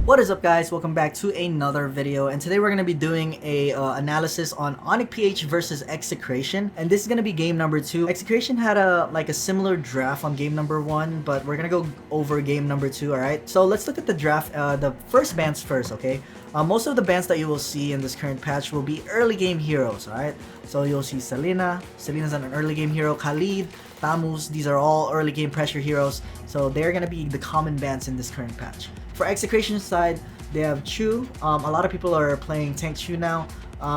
What is up, guys? Welcome back to another video, and today we're going to be doing a analysis on Onic PH versus execration, and this is going to be game number 2. Execration had a similar draft on game number 1, but we're going to go over game number 2. Alright, so let's look at the draft, the first bans first. Okay, most of the bans that you will see in this current patch will be early game heroes. Alright, so you'll see Selena's an early game hero, Khalid, Tamus, these are all early game pressure heroes, so they're gonna be the common bans in this current patch. For execration side, they have Chu. A lot of people are playing tank Chu now.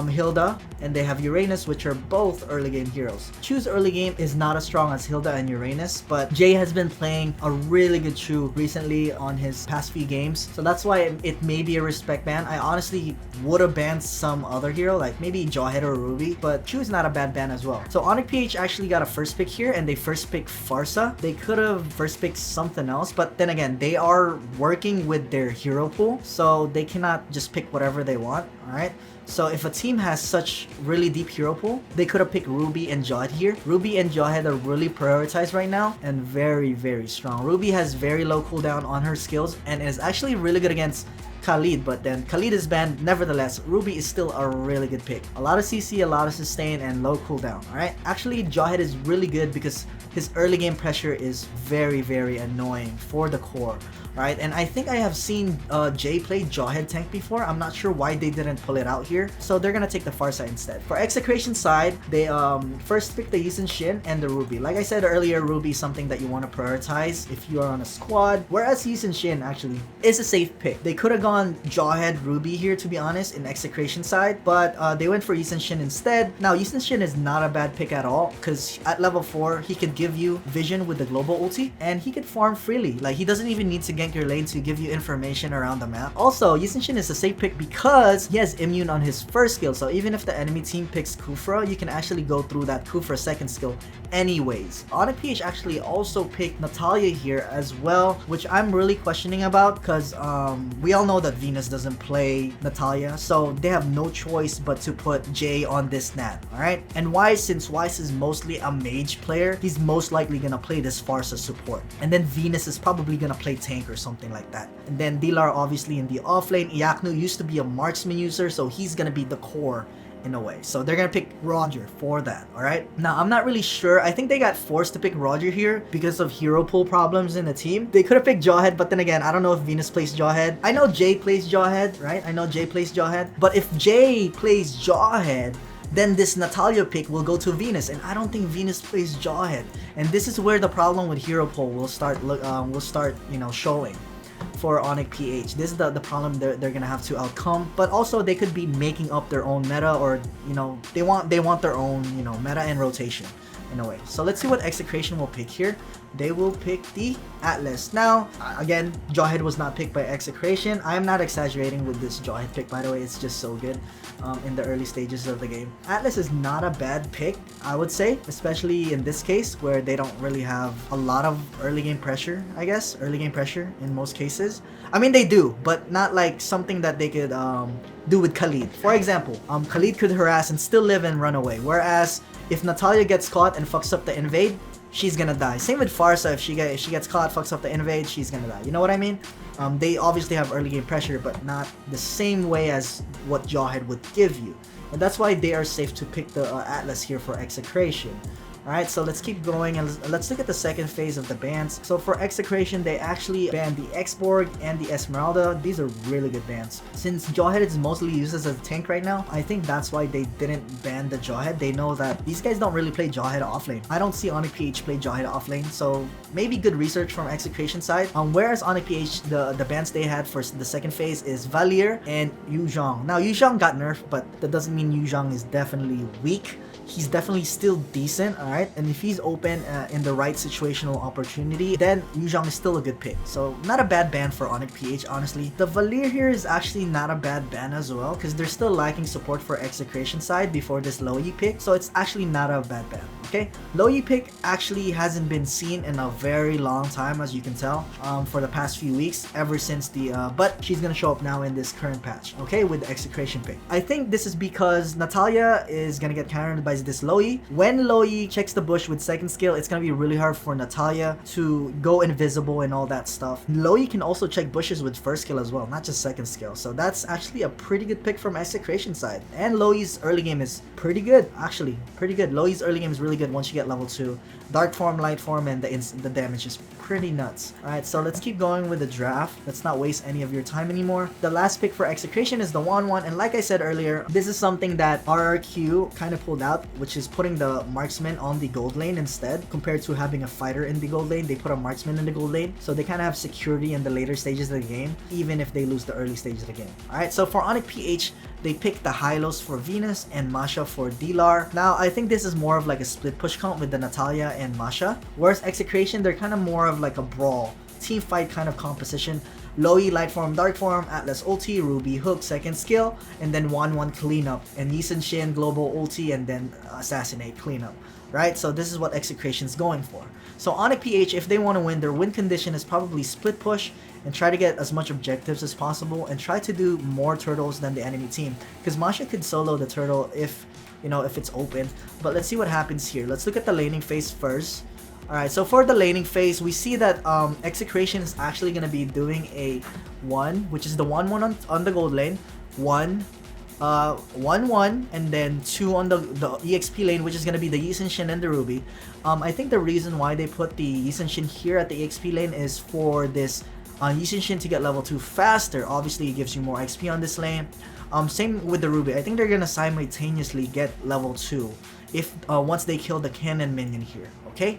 Hilda, and they have Uranus, which are both early game heroes. Chu's early game is not as strong as Hilda and Uranus, but Jay has been playing a really good Chu recently on his past few games, so that's why it may be a respect ban. I honestly would have banned some other hero, like maybe Jawhead or Ruby, but Chu is not a bad ban as well. So Onic PH actually got a first pick here, and they first picked Farsa. They could have first picked something else, but then again, they are working with their hero pool, so they cannot just pick whatever they want. Alright, so if a team has such really deep hero pool, they could have picked Ruby and Jawhead here. Ruby and Jawhead are really prioritized right now and very strong. Ruby has very low cooldown on her skills and is actually really good against Khalid, but then Khalid is banned. Nevertheless, Ruby is still a really good pick. A lot of CC, a lot of sustain, and low cooldown. Alright, actually Jawhead is really good because his early game pressure is very annoying for the core. Right, and I think I have seen Jay play Jawhead tank before. I'm not sure why they didn't pull it out here, so they're gonna take the Farsa instead. For execration side, they first pick the Yisun Shin and the Ruby. Like I said earlier, Ruby is something that you want to prioritize if you are on a squad, whereas Yisun Shin actually is a safe pick. They could have gone Jawhead Ruby here, to be honest, in execration side, but they went for Yisun Shin instead. Now Yisun Shin is not a bad pick at all, because at level 4 he could give you vision with the global ulti, and he could farm freely. Like, he doesn't even need to gank your lane to give you information around the map. Also, Yisun Shin is a safe pick because he has immune on his first skill, so even if the enemy team picks Kufra, you can actually go through that Kufra second skill anyways. Onic PH actually also picked Natalia here as well, which I'm really questioning about because we all know that Venus doesn't play Natalia, so they have no choice but to put Jay on this Nat. Alright, and Wise, since Wise is mostly a mage player, he's most likely gonna play this Farsa support, and then Venus is probably gonna play tank or something like that. And then Dilar obviously in the offlane. Iaknu used to be a marksman user, so he's gonna be the core in a way. So they're gonna pick Roger for that. Alright, now I'm not really sure. I think they got forced to pick Roger here because of hero pool problems in the team. They could have picked Jawhead, but then again, I don't know if Venus plays Jawhead. I know Jay plays Jawhead, right? I know Jay plays Jawhead, but if Jay plays Jawhead, then this Natalia pick will go to Venus, and I don't think Venus plays Jawhead. And this is where the problem with hero pool will start showing for Onic PH. This is the problem they're gonna have to outcome. But also they could be making up their own meta, or they want their own meta and rotation in a way. So let's see what execration will pick here. They will pick the Atlas. Now, again, Jawhead was not picked by execration. I am not exaggerating with this Jawhead pick, by the way. It's just so good in the early stages of the game. Atlas is not a bad pick, I would say, especially in this case where they don't really have a lot of early game pressure, I guess. Early game pressure in most cases. I mean, they do, but not like something that they could do with Khalid. For example, Khalid could harass and still live and run away, whereas if Natalia gets caught and fucks up the invade, she's gonna die. Same with Farsa. If she gets caught, fucks up the invade, she's gonna die. You know what I mean? They obviously have early game pressure, but not the same way as what Jawhead would give you. And that's why they are safe to pick the Atlas here for execration. Alright, so let's keep going and let's look at the second phase of the bans. So for execration, they actually banned the X-Borg and the Esmeralda. These are really good bans. Since Jawhead is mostly used as a tank right now, I think that's why they didn't ban the Jawhead. They know that these guys don't really play Jawhead offlane. I don't see Onic PH play Jawhead offlane, so maybe good research from execration side. Whereas Onic PH, the bans they had for the second phase is Valier and Yu Zhong. Now Yu Zhong got nerfed, but that doesn't mean Yu Zhong is definitely weak. He's definitely still decent, alright? And if he's open in the right situational opportunity, then Yu Zhong is still a good pick. So not a bad ban for Onic PH, honestly. The Valier here is actually not a bad ban as well, because they're still lacking support for execration side before this Low Yi pick, so it's actually not a bad ban. Okay, Low Yi pick actually hasn't been seen in a very long time, as you can tell, for the past few weeks, ever since the but she's gonna show up now in this current patch, okay, with the execration pick. I think this is because Natalia is gonna get countered by is this Loyi. When Loyi checks the bush with second skill, it's gonna be really hard for Natalia to go invisible and all that stuff. Loyi can also check bushes with first skill as well, not just second skill. So that's actually a pretty good pick from execration side. And Loyi's early game is pretty good, actually. Pretty good. Loyi's early game is really good once you get level 2. Dark form, light form, and the damage is pretty nuts. Alright, so let's keep going with the draft. Let's not waste any of your time anymore. The last pick for execration is the 1-1, and like I said earlier, this is something that Rrq kind of pulled out, which is putting the marksman on the gold lane instead. Compared to having a fighter in the gold lane, they put a marksman in the gold lane, so they kind of have security in the later stages of the game, even if they lose the early stages of the game. Alright, so for Onic PH, they picked the Hylos for Venus and Masha for Dilar. Now, I think this is more of like a split push count with the Natalia and Masha, whereas execration, they're kind of more of like a brawl, team fight kind of composition. Loyi, light form, dark form, Atlas ulti, Ruby hook, second skill, and then 1-1 cleanup, and Yi Shin global ulti, and then assassinate cleanup. Right? So this is what execration's going for. So Onic PH, if they want to win, their win condition is probably split push and try to get as much objectives as possible and try to do more turtles than the enemy team, because Masha could solo the turtle if, you know, if it's open. But let's see what happens here. Let's look at the laning phase first. Alright, so for the laning phase, we see that execration is actually going to be doing a 1, which is the 1-1 on the gold lane, 1, 1-1, and then 2 on the EXP lane, which is going to be the Yi Shin and the Ruby. I think the reason why they put the Yi Shin here at the EXP lane is for this Yi Shin to get level 2 faster. Obviously, it gives you more XP on this lane. Same with the Ruby. I think they're going to simultaneously get level 2 if once they kill the cannon minion here, okay?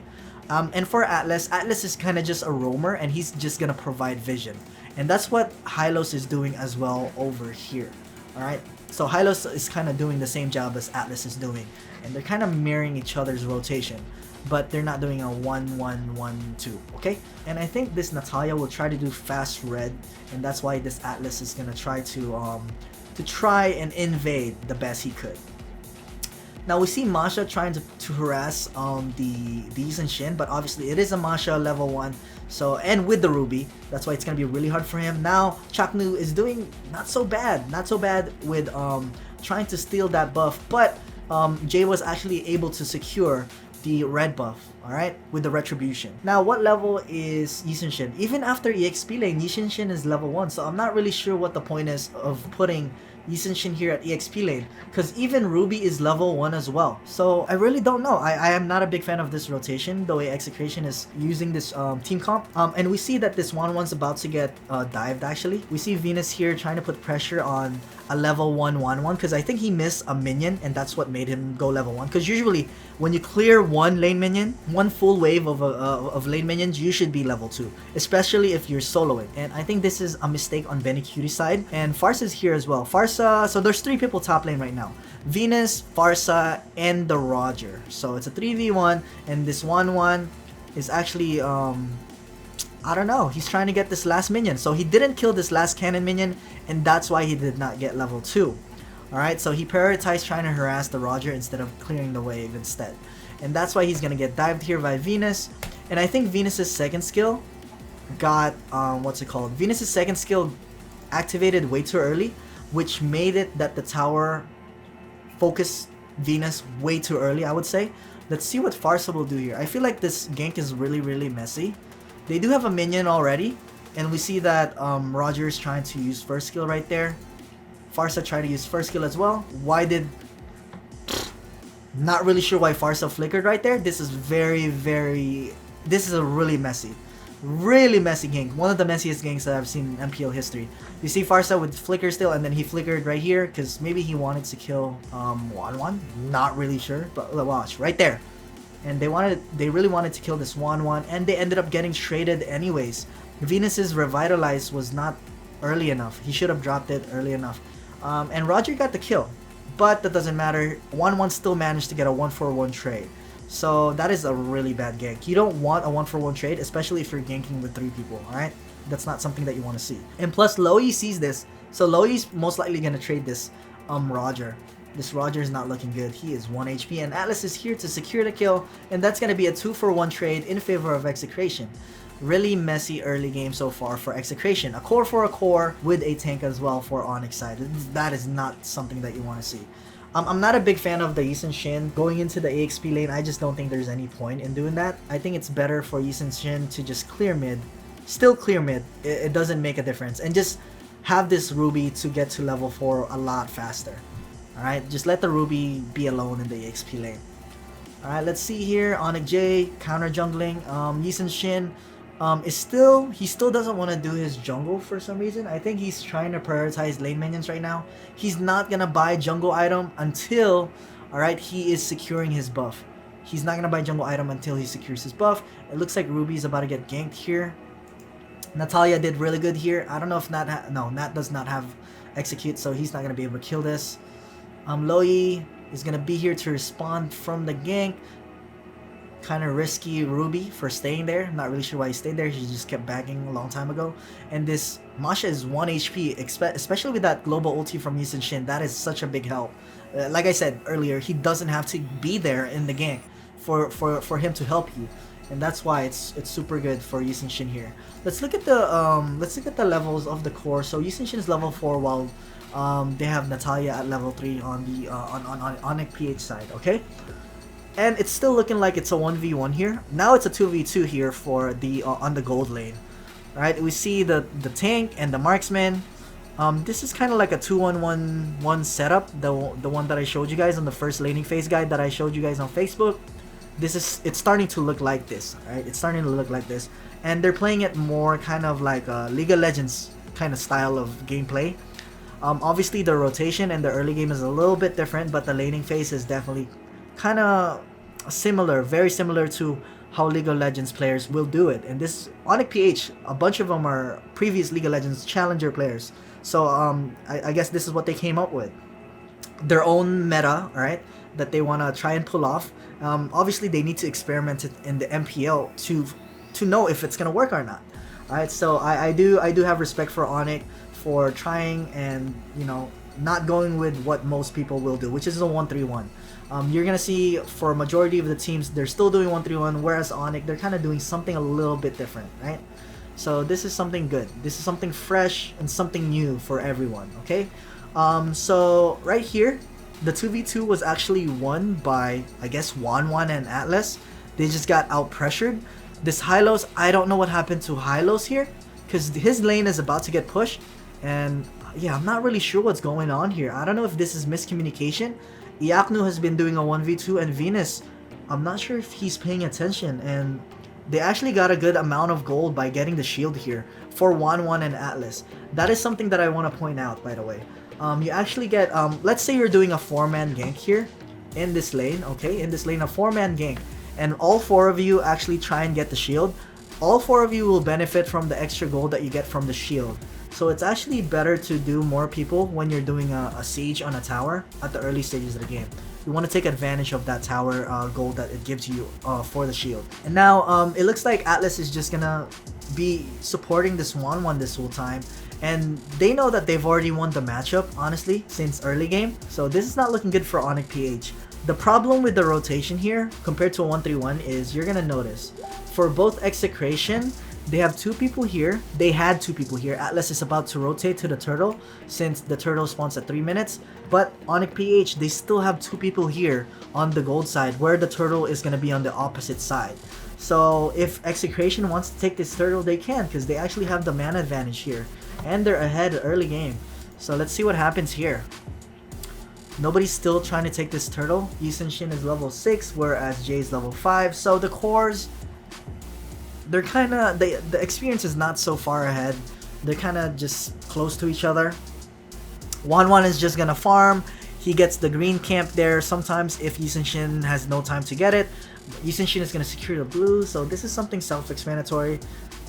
And for Atlas, Atlas is kind of just a roamer, and he's just gonna provide vision, and that's what Hylos is doing as well over here. Alright, so Hylos is kind of doing the same job as Atlas is doing, and they're kind of mirroring each other's rotation, but they're not doing a 1-1-1-2, okay? And I think this Natalia will try to do fast red, and that's why this Atlas is gonna try to try and invade the best he could. Now we see Masha trying to harass the Yi Shin, but obviously it is a Masha level 1, so, and with the Ruby, that's why it's gonna be really hard for him. Now Chaknu is doing not so bad with trying to steal that buff, but Jay was actually able to secure the red buff, alright, with the retribution. Now what level is Yi Shin? Even after EXP lane, Yi Shin is level 1, so I'm not really sure what the point is of putting Yi Shin here at EXP lane, because even Ruby is level 1 as well. So I really don't know. I am not a big fan of this rotation, the way execration is using this team comp. And we see that this 1-1's about to get dived actually. We see Venus here trying to put pressure on a level 1-1-1, because I think he missed a minion, and that's what made him go level 1. Because usually when you clear one lane minion, one full wave of lane minions, you should be level 2, especially if you're soloing. And I think this is a mistake on Benny Cutie's side, and Farsa is here as well. Farsa, so there's 3 people top lane right now: Venus, Farsa, and the Roger. So it's a 3v1, and this 1-1 is actually I don't know, he's trying to get this last minion. So he didn't kill this last cannon minion, and that's why he did not get level 2. Alright, so he prioritized trying to harass the Roger instead of clearing the wave instead. And that's why he's gonna get dived here by Venus. And I think Venus's second skill got, Venus's second skill activated way too early, which made it that the tower focused Venus way too early, I would say. Let's see what Farsa will do here. I feel like this gank is really messy. They do have a minion already, and we see that Roger is trying to use first skill right there. Farsa tried to use first skill as well. Why did... Not really sure why Farsa flickered right there. This is this is a really messy gank. One of the messiest ganks that I've seen in MPL history. You see Farsa with flicker still, and then he flickered right here because maybe he wanted to kill 1-1. Not really sure, but watch right there. And they really wanted to kill this 1-1, and they ended up getting traded anyways. Venus's Revitalize was not early enough. He should have dropped it early enough. And Roger got the kill, but that doesn't matter. 1-1 still managed to get a 1-for-1 trade. So that is a really bad gank. You don't want a 1-for-1 trade, especially if you're ganking with 3 people, alright? That's not something that you want to see. And plus, Loyi sees this, so Loyi's most likely going to trade this Roger. This Roger is not looking good. He is 1 HP, and Atlas is here to secure the kill, and that's going to be a 2-for-1 trade in favor of execration. Really messy early game so far for execration. A core for a core with a tank as well for Onic side. That is not something that you want to see. I'm not a big fan of the Yisun Shin going into the AXP lane. I just don't think there's any point in doing that. I think it's better for Yisun Shin to just clear mid. Still clear mid. It doesn't make a difference. And just have this Ruby to get to level 4 a lot faster. Alright, just let the Ruby be alone in the AXP lane. Alright, let's see here. Onic J, counter jungling. Yisun Shin he still doesn't want to do his jungle for some reason. I think he's trying to prioritize lane minions right now. He's not gonna buy jungle item until, alright, he is securing his buff. He's not gonna buy jungle item until he secures his buff. It looks like Ruby's about to get ganked here. Natalia did really good here. I don't know if Nat does not have execute, so he's not gonna be able to kill this. Loi is gonna be here to respond from the gank. Kind of risky Ruby for staying there. Not really sure why he stayed there. He just kept bagging a long time ago. And this Masha is 1 HP, especially with that global ulti from Yisun Shin. That is such a big help. Like I said earlier, he doesn't have to be there in the gank for him to help you, and that's why it's super good for Yisun Shin here. Let's look at the levels of the core. So Yisun Shin is level 4 while they have Natalia at level 3 on the on Onic PH side. Okay. And it's still looking like it's a 1v1 here. Now it's a 2v2 here for the on the gold lane. Right? We see the tank and the marksman. This is kind of like a 2-1-1-1 setup. The one that I showed you guys on the first laning phase guide that I showed you guys on Facebook. It's starting to look like this. Right? It's starting to look like this. And they're playing it more kind of like a League of Legends kind of style of gameplay. Obviously the rotation and the early game is a little bit different, but the laning phase is definitely kind of similar, very similar to how League of Legends players will do it. And this Onic PH, a bunch of them are previous League of Legends challenger players. So I guess this is what they came up with, their own meta, right, that they want to try and pull off. Obviously they need to experiment it in the MPL to know if it's gonna work or not. Alright, so I do have respect for Onic for trying and, you know, not going with what most people will do, which is a 1-3-1. You're gonna see for a majority of the teams they're still doing 1-3-1, whereas Onic they're kind of doing something a little bit different, right? So this is something good. This is something fresh and something new for everyone. Okay. So right here, the 2v2 was actually won by, I guess, Wanwan and Atlas. They just got out pressured. This Hylos, I don't know what happened to Hylos here, because his lane is about to get pushed, and yeah, I'm not really sure what's going on here. I don't know if this is miscommunication. Iaknu has been doing a 1v2, and Venus, I'm not sure if he's paying attention, and they actually got a good amount of gold by getting the shield here for Wanwan and Atlas. That is something that I want to point out, by the way. You actually get, let's say you're doing a 4-man gank here in this lane, okay? In this lane, a 4-man gank, and all 4 of you actually try and get the shield. All 4 of you will benefit from the extra gold that you get from the shield. So it's actually better to do more people when you're doing a siege on a tower at the early stages of the game. You want to take advantage of that tower gold that it gives you for the shield. And now it looks like Atlas is just gonna be supporting this 1-1 this whole time. And they know that they've already won the matchup, honestly, since early game. So this is not looking good for Onic PH. The problem with the rotation here, compared to a 1-3-1, is you're gonna notice, for both execration, they have 2 people here. They had 2 people here. Atlas is about to rotate to the turtle, since the turtle spawns at 3 minutes. But Onic PH, they still have 2 people here on the gold side, where the turtle is gonna be on the opposite side. So if execration wants to take this turtle, they can, because they actually have the mana advantage here. And they're ahead early game. So let's see what happens here. Nobody's still trying to take this turtle. Yisun Shin is level 6, whereas Jay is level 5. So the cores, they're kind of, the experience is not so far ahead. They're kind of just close to each other. Wanwan is just gonna farm. He gets the green camp there sometimes if Yisun Shin has no time to get it. Yisun Shin is gonna secure the blue, so this is something self-explanatory.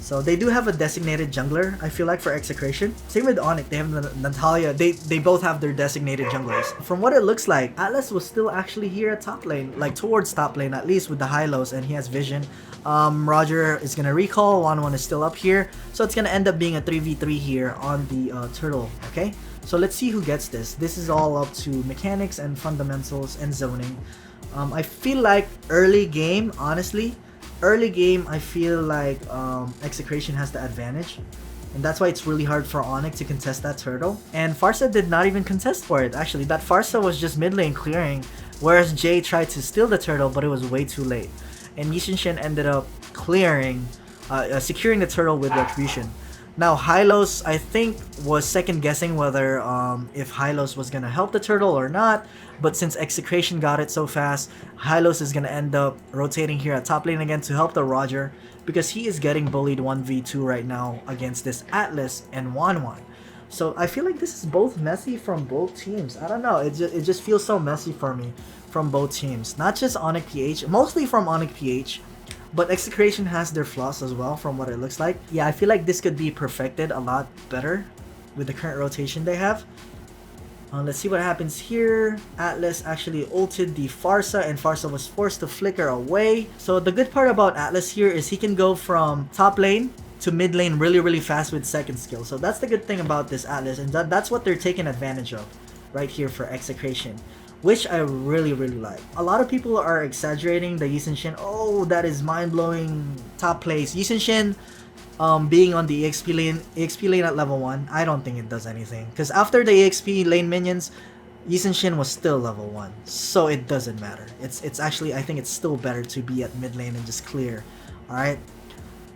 So they do have a designated jungler, I feel like, for execration. Same with Onic, they have Natalia, they both have their designated junglers. From what it looks like, Atlas was still actually here at top lane, like towards top lane at least, with the Hylos, and he has vision. Roger is gonna recall, Wanwan is still up here, so it's gonna end up being a 3v3 here on the turtle, okay? So let's see who gets this. This is all up to mechanics and fundamentals and zoning. I feel like early game, honestly, early game, I feel like execration has the advantage. And that's why it's really hard for Onic to contest that turtle. And Farsa did not even contest for it, actually. That Farsa was just mid lane clearing, whereas Jay tried to steal the turtle, but it was way too late. And Yishin ended up clearing, securing the turtle with Retribution. Now, Hylos, I think, was second guessing whether if Hylos was gonna help the turtle or not. But since Execration got it so fast, Hylos is gonna end up rotating here at top lane again to help the Roger, because he is getting bullied 1v2 right now against this Atlas and Wanwan. So I feel like this is both messy from both teams. I don't know, it just feels so messy for me from both teams. Not just Onic PH, mostly from Onic PH. But Execration has their flaws as well from what it looks like. Yeah, I feel like this could be perfected a lot better with the current rotation they have. Let's see what happens here. Atlas actually ulted the Farsa, and Farsa was forced to flicker away. So the good part about Atlas here is he can go from top lane to mid lane really fast with second skill. So that's the good thing about this Atlas, and that's what they're taking advantage of right here for Execration, which I really like. A lot of people are exaggerating the Yishin. Oh, that is mind-blowing top place. Yishin being on the EXP lane at level 1, I don't think it does anything. Because after the EXP lane minions, Yishin was still level 1. So it doesn't matter. It's actually, I think it's still better to be at mid lane and just clear. Alright?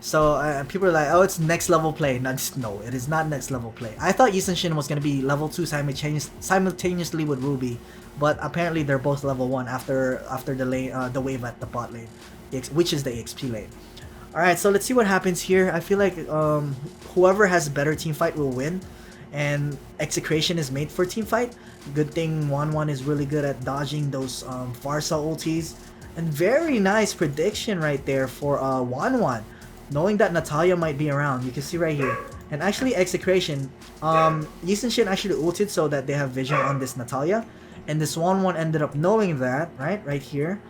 So people are like, oh, it's next level play. No, it is not next level play. I thought Yishin was going to be level 2 simultaneously with Ruby. But apparently they're both level 1 after the lane, the wave at the bot lane, which is the EXP lane. Alright, so let's see what happens here. I feel like whoever has better team fight will win, and Execration is made for team fight. Good thing Wanwan is really good at dodging those Farsa ultis, and very nice prediction right there for Wanwan, knowing that Natalia might be around. You can see right here. And actually Execration, Yishin actually ulted so that they have vision on this Natalia. And this Wanwan ended up knowing that, right here.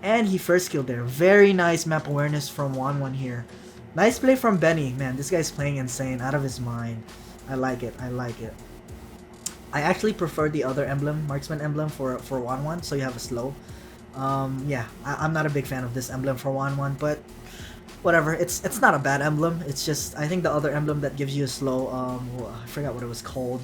And he first killed there. Very nice map awareness from Wanwan here. Nice play from Benny. Man, this guy's playing insane, out of his mind. I like it, I like it. I actually prefer the other emblem, Marksman emblem for Wanwan, so you have a slow. Yeah, I'm not a big fan of this emblem for Wanwan, but whatever, it's not a bad emblem. It's just, I think the other emblem that gives you a slow, I forgot what it was called.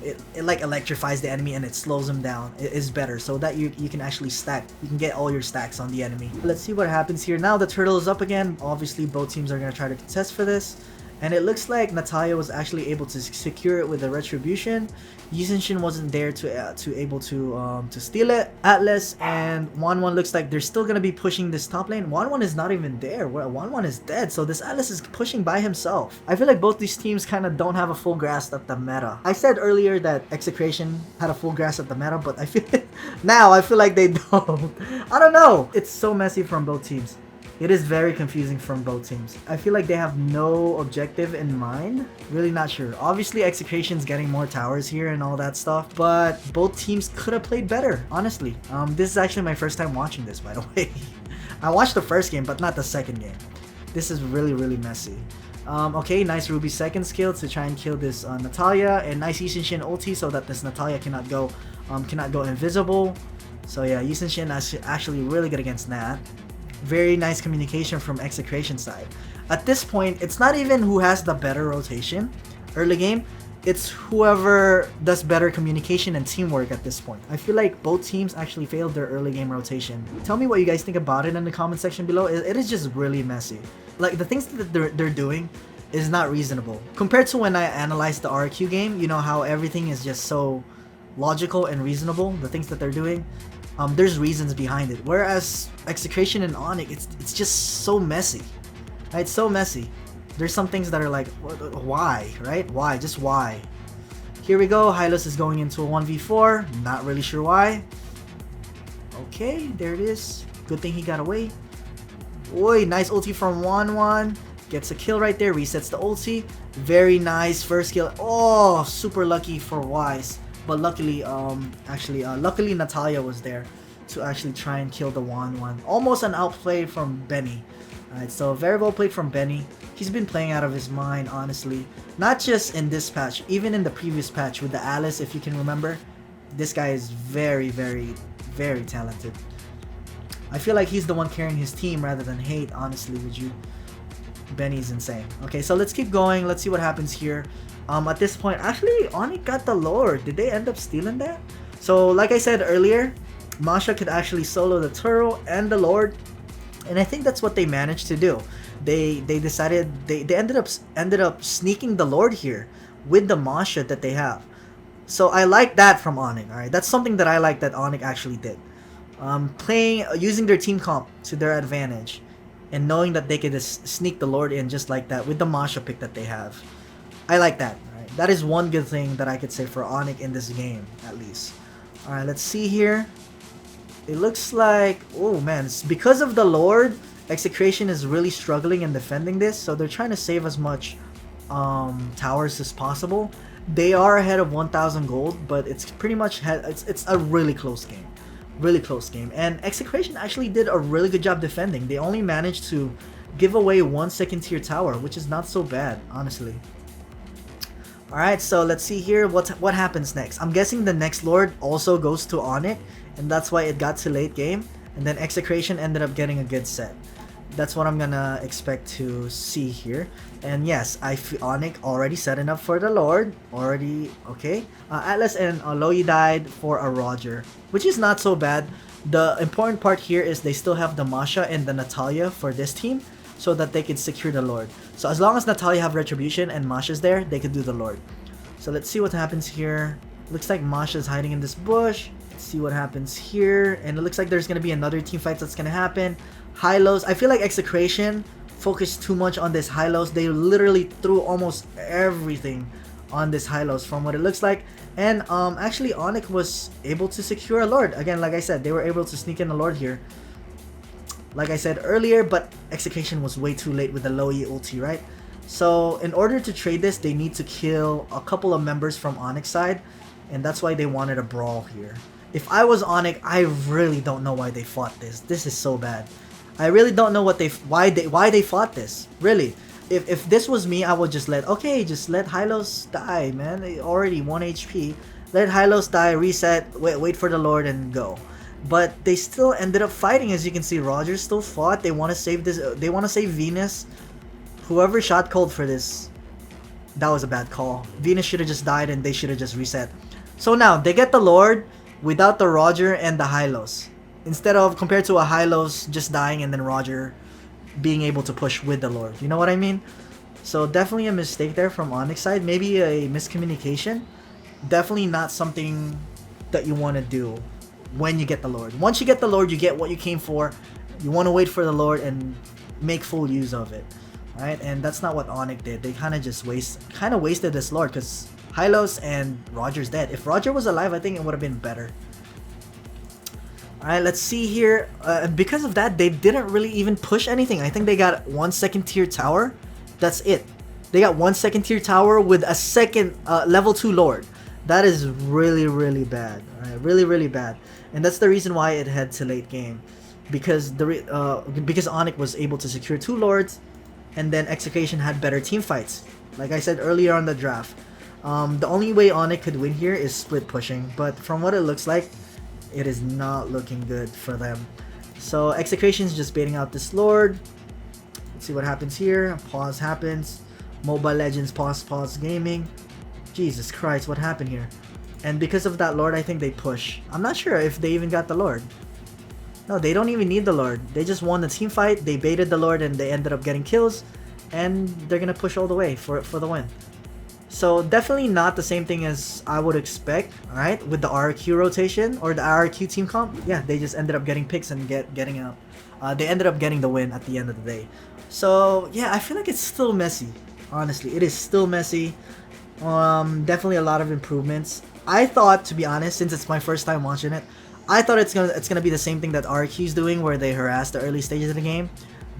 It like electrifies the enemy and it slows them down. It is better, so that you can actually stack. You can get all your stacks on the enemy. Let's see what happens here. Now the turtle is up again. Obviously both teams are going to try to contest for this. And it looks like Natalia was actually able to secure it with the Retribution. Yishin wasn't there to steal it. Atlas and Wanwan looks like they're still gonna be pushing this top lane. Wanwan is not even there. Wanwan is dead, so this Atlas is pushing by himself. I feel like both these teams kind of don't have a full grasp of the meta. I said earlier that Execration had a full grasp of the meta, but I feel now I feel like they don't. I don't know. It's so messy from both teams. It is very confusing from both teams. I feel like they have no objective in mind. Really not sure. Obviously, Execration's getting more towers here and all that stuff, but both teams could have played better, honestly. This is actually my first time watching this, by the way. I watched the first game, but not the second game. This is really messy. Okay, nice Ruby second skill to try and kill this Natalia, and nice Yishin ulti so that this Natalia cannot go invisible. So yeah, Yishin is actually really good against that. Very nice communication from Execration side. At this point, it's not even who has the better rotation early game, it's whoever does better communication and teamwork at this point. I feel like both teams actually failed their early game rotation. Tell me what you guys think about it in the comment section below. It is just really messy. Like, the things that they're doing is not reasonable. Compared to when I analyzed the Rrq game, you know how everything is just so logical and reasonable, the things that they're doing. There's reasons behind it. Whereas Execration and Onic, it's just so messy. Right? So messy. There's some things that are like, why? Right? Why? Just why? Here we go. Hylos is going into a 1v4. Not really sure why. Okay, there it is. Good thing he got away. Oi, nice ulti from Wanwan. Gets a kill right there. Resets the ulti. Very nice first kill. Oh, super lucky for Wise. But luckily, luckily Natalia was there to actually try and kill the Wanwan. Almost an outplay from Benny. Alright, so very well played from Benny. He's been playing out of his mind, honestly. Not just in this patch, even in the previous patch with the Alice, if you can remember. This guy is very talented. I feel like he's the one carrying his team rather than Hate, honestly, with you. Benny's insane. Okay, so let's keep going. Let's see what happens here. At this point, actually, Onic got the Lord. Did they end up stealing that? So, like I said earlier, Masha could actually solo the turtle and the Lord, and I think that's what they managed to do. They decided they ended up sneaking the Lord here with the Masha that they have. So I like that from Onic. All right, that's something that I like that Onic actually did. Using their team comp to their advantage, and knowing that they could just sneak the Lord in just like that with the Masha pick that they have. I like that. Right? That is one good thing that I could say for Onic in this game, at least. Alright, let's see here. It looks like, oh man, it's because of the Lord, Execration is really struggling in defending this, so they're trying to save as much towers as possible. They are ahead of 1,000 gold, but it's pretty much it's a really close game. Really close game. And Execration actually did a really good job defending. They only managed to give away one second tier tower, which is not so bad, honestly. Alright, so let's see here what happens next. I'm guessing the next Lord also goes to Onic, and that's why it got to late game, and then Execration ended up getting a good set. That's what I'm gonna expect to see here. And yes, Onic already setting up for the Lord. Already, okay. Atlas and Loyi died for a Roger, which is not so bad. The important part here is they still have the Masha and the Natalia for this team, so that they could secure the Lord. So as long as Natalia have Retribution and Masha's there, they could do the Lord. So let's see what happens here. Looks like Masha's hiding in this bush. Let's see what happens here. And it looks like there's going to be another team fight that's going to happen. High-lows. I feel like Execration focused too much on this high-lows. They literally threw almost everything on this high-lows from what it looks like. And actually Onic was able to secure a Lord. Again, like I said, they were able to sneak in a Lord here. Like I said earlier, but Execution was way too late with the Loyi ulti, right? So in order to trade this, they need to kill a couple of members from Onic's side, and that's why they wanted a brawl here. If I was Onic, I really don't know why they fought this. This is so bad. I really don't know why they fought this. Really. If this was me, I would just let Hylos die, man. They already 1 HP. Let Hylos die, reset, wait for the Lord and go. But they still ended up fighting. As you can see, Roger still fought. They want to save this. They want to save Venus. Whoever shot cold for this, that was a bad call. Venus should have just died and they should have just reset. So now they get the Lord without the Roger and the Hylos, instead of compared to a Hylos just dying and then Roger being able to push with the Lord. You know what I mean? So definitely a mistake there from Onic's side. Maybe a miscommunication. Definitely not something that you want to do when you get the Lord. Once you get the Lord, you get what you came for. You want to wait for the Lord and make full use of it. Right? And that's not what Onic did. They kind of just wasted this Lord because Hylos and Roger's dead. If Roger was alive, I think it would have been better. Alright, let's see here. Because of that, they didn't really even push anything. I think they got 1 second tier tower. That's it. They got 1 second tier tower with a second level 2 Lord. That is really, really bad. Alright, really, really bad. And that's the reason why it had to late game. Because Onic was able to secure 2 Lords, and then Execution had better team fights. Like I said earlier on the draft. The only way Onic could win here is split pushing. But from what it looks like, it is not looking good for them. So Execution's just baiting out this Lord. Let's see what happens here. Pause happens. Mobile Legends pause gaming. Jesus Christ, what happened here? And because of that Lord, I think they push. I'm not sure if they even got the Lord. No, they don't even need the Lord. They just won the team fight. They baited the Lord and they ended up getting kills. And they're gonna push all the way for the win. So definitely not the same thing as I would expect, alright, with the Rrq rotation or the Rrq team comp. Yeah, they just ended up getting picks and getting out. They ended up getting the win at the end of the day. So yeah, I feel like it's still messy. Honestly, it is still messy. Definitely a lot of improvements. I thought, to be honest, since it's my first time watching it, I thought it's gonna be the same thing that Rrq's doing, where they harass the early stages of the game,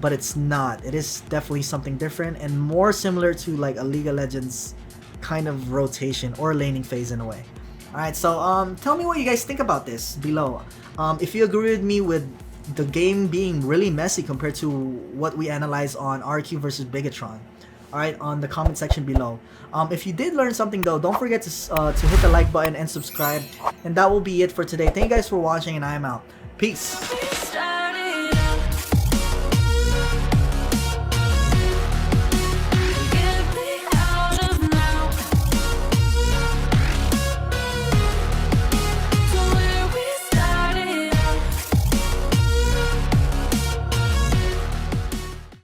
but it's not. It is definitely something different and more similar to like a League of Legends kind of rotation or laning phase in a way. Alright, so tell me what you guys think about this below. If you agree with me with the game being really messy compared to what we analyze on Rrq versus Bigatron. Alright, on the comment section below. If you did learn something though, don't forget to hit the like button and subscribe. And that will be it for today. Thank you guys for watching, and I am out. Peace!